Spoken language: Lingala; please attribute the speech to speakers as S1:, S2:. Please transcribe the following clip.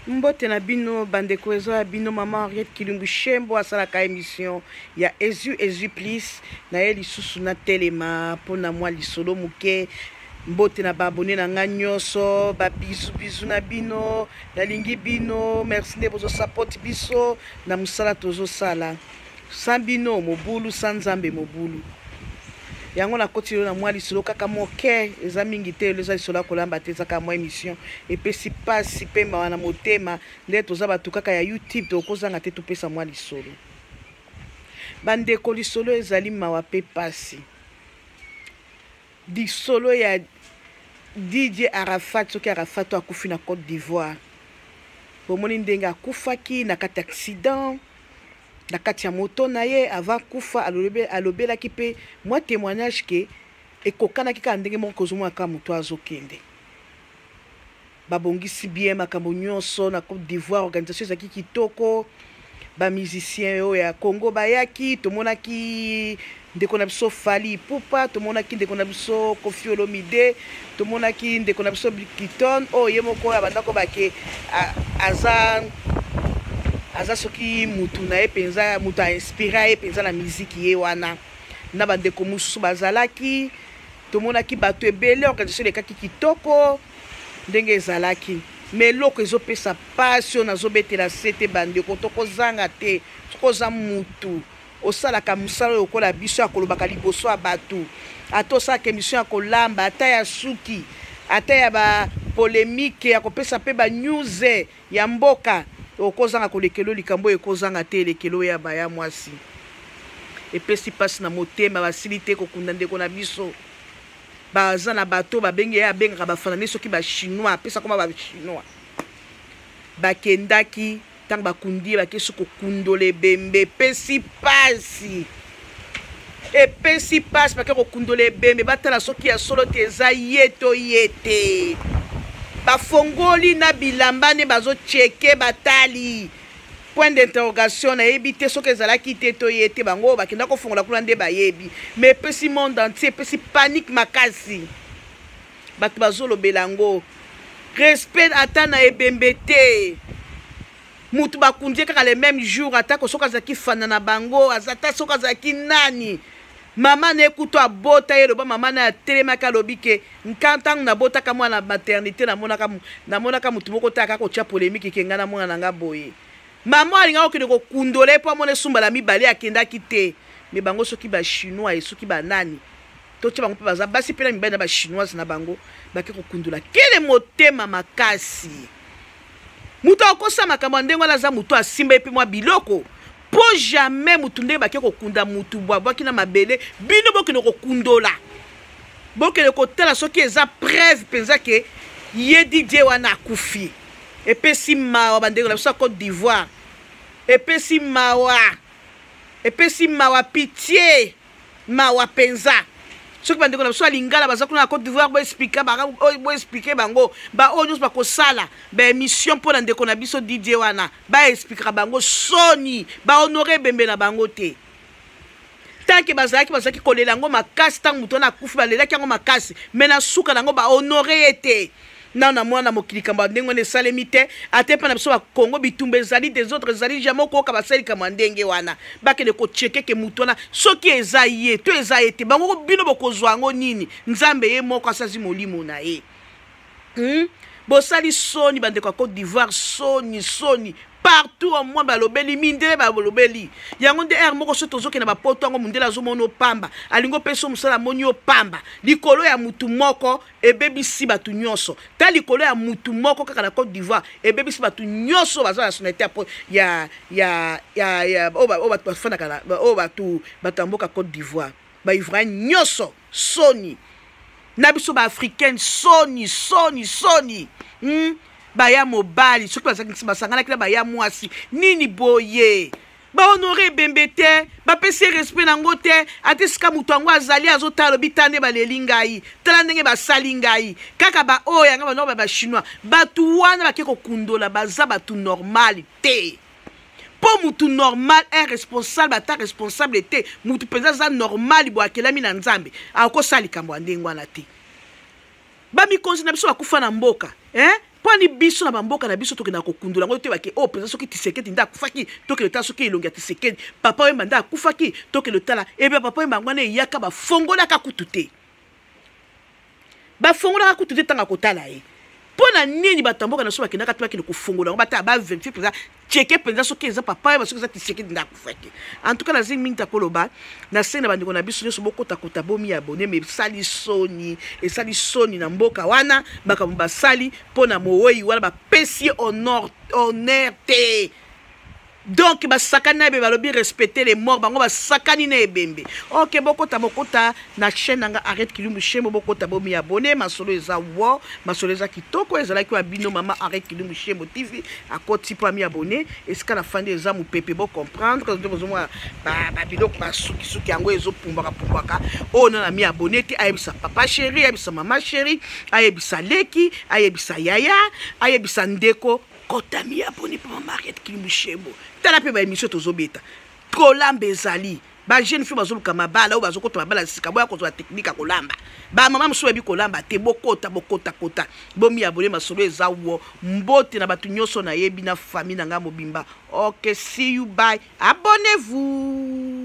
S1: Mbote na bino bandeko ezo ya bino mama Henriette Kilumbu Shembo asalaka émission ya Ezu Plus na ye lisusu na telema pona mwa lisolo muke. Mbote na babone na nga nyonso ba bisu na bino nalingi bino, merci de bozo support biso na musala tozo sala sans bino mobulu sans nzambe mobulu yango na kotilo na mwa lisolo kaka moke eza mingi te leza lisolo kolamba te zaka mwa émission epesi pasi pemba wana motema nde toza batu kaka ya YouTube tokozanga te topesa mwa lisolo bandeko lisolo ezali mawa pe pasi lisolo ya DJ Arafat soki Arafat akufi na Côte d'Ivoire bomoni ndenge akufaki na kati accident na kati ya moto na ye avant kufa alobelaki pe mwa témoignage ke ekokanaki kaka ndenge moko kozomona kaka moto azokende babongisi bien makambo nyonso na Côte d'Ivoire. Organisation ezalaki kitoko, bamusicien oyo ya Congo bayaki, tomonaki ndeko na biso Fally Ipupa, tomonaki ndeko na biso Koffi Olomide, tomonaki ndeko na biso Blikiton oyo ye moko ya bandako bake aza soki mutu na ye penza mutu a inspiré ye penza na miziki ye wana na bandeko mususu bazalaki, tomonaki bato ebele. Organisation ekaki kitoko ndenge ezalaki mais loko ezopesa passion nazobetela sete bandeko tokozanga te tokoza mutu osalaka musala lokola biso ya kolobaka liboso ya bato atosalaka émission ya kolamba ata ya suki ata ya ba polémique ya kopesa pe ba news ya mboka okozanga kolekelo likambo ekozanga te lekelo ya baya mwasi epesi pasi na motema basili te kokunda ndeko na biso baza na bato babenge ya benga bafanane soki ba chinois apesa koma ba chinois bakendaki tang bakundi bakeso kokundole bembe epesi pasi bake kokundole bembe batala soki ya solo te eza yeto yete bafongoli na bilamba ne bazocheke batali point d'interrogation na yebi te soki ezalaki te to yete bango bakenda kofongola kuna nde bayebi mais epesi monde entier epesi panique makasi bato bazolobela yango respect ata na ebembe te mutu bakundi kaka le même jour atako soki azalaki fana na bango azata soki azalaki nani mama na ekuto abota ye loba mama na atelemaki alobi ke ntantango nabotaka mwana na maternité namonaka mutu moko taka kotia polémique ke nga na mwana na nga boye mama alinga okende kokundole po amona esumba la mibale akendaki te me bango soki ba chinois soki ba nani totia bango pe baza basi pe na mibale na ba chinoise na bango bake kokundula kele motema makasi mutu akosa makambo ndenge wana za mutu asimba epe mwa biloko po jamais mutu ndenge bake kokunda mutu bwabwaki na mabele bino bokende kokundola bokende kotala soki eza preuve penza ke ye DJ wana akufi epesi mawa bandeko na biso Côte d'Ivoire epesi mawa pitié mawa penza soki bandeko na biso alingala baza kuna na Côte d'Ivoire bo expliquer bango ba oyo nyonso bakosala ba émission mpona ndeko na biso DJ wana ba expliquera bango soni ba honorer bembe na bango te tanke bazalaki kolela yango makasi ntango moto wana akufi balelaki yango makasi me na suka nango ba honorer ye te na mwana mokili kamba ndenge wana esalemi te ate mpa na biso bakongo bitumba ezali des autres ezali jamais okoyoka basalika mwa ndenge wana bakende kocheke ke mutu wana soki eza ye to eza ye te bango bino bokozwa yango nini nzambe ye moko asazi molimo na ye bosali soni bandeko ya Côte d'Ivoire soni partout au moins balobeli mindele balobeli yango nde moko so tozoke na bapoto yango mundele azomona opamba alingo peso musala moni opamba likolo ya mutu moko ebebisi batu nyonso ta likolo ya mutu moko kaka na Côte d'Ivoire ebebisi batu nyonso baza na sonete ya batu bafana kala batu mboka Côte d'Ivoire ba ivoirien nyonso soni na biso ba africaine soni baya mobali soki basanganaki na baya mwasi nini boye bahonore bembe te bapesi respect nango te ate esika mutu yango azali azotala lobi tande baleli ngai tala ndenge basali ngai kaka baoyo yanga banoko bachinois batu wana bake kokundola baza batu normal te po mutu normal irresponsable ata responsable te mutu mpenza aza normal bo akelami na nzambe akosala likambo ya ndenge wana te bamikonzi na biso bakufa na mboka Poni biso na bamboka na biso tokenda kokundula ngo te bake o penza soki Tshisekedi nda akufaki toke le tala soki elongi ya Tshisekedi papa wemba nda akufaki toke le tala ebe papa wemba ngwana eyaka bafongolaka kutu te bafongolaka kutu te tanga kotala ye pona nini batamboka na so bakendaka te bakende kofongola ngo bata ba vérifie penza cheke penza soki eza papa wemba soki eza Tshisekedi nda akufaki en tout cas na zingi mingi takoloba na se na bandeko na biso nyonso bokota bomi abonné mais esali soni na mboka wana makambo basali mpona moweyi wana bapesi honneur te donc basakani na ebembe balobi respecter les morts bango basakani na ebembe ok bokota na chaîne nanga Arrête Kilumbu Shembo bokota bomi abonné masolo eza wo masolo eza kitoko ezalaki wa bino mama Arrête Kilumbu Shembo TV akoti po ami abonné esika na fandi eza mupepe bo comprendre ndio bozomwa ba biloko basuki yango ezopumbaka o na mi abonné te ayebisa papa chéri ayebisa mama chéri ayebisa leki ayebisa yaya ayebisa ndeko kota mi abonné pour mama Arrête Kilumbu Shembo tala pe ba émission tozobeta kolamba ezali ba jeune fille bazoluka mabala ou bazokota mabala sika boya kozwa technique kolamba ba mama musu ebi kolamba te bokota bomi abonné masolo eza wo mbote na batu nyonso na yebi na famille na nga mobimba. Ok, see you, bye, abonnez-vous.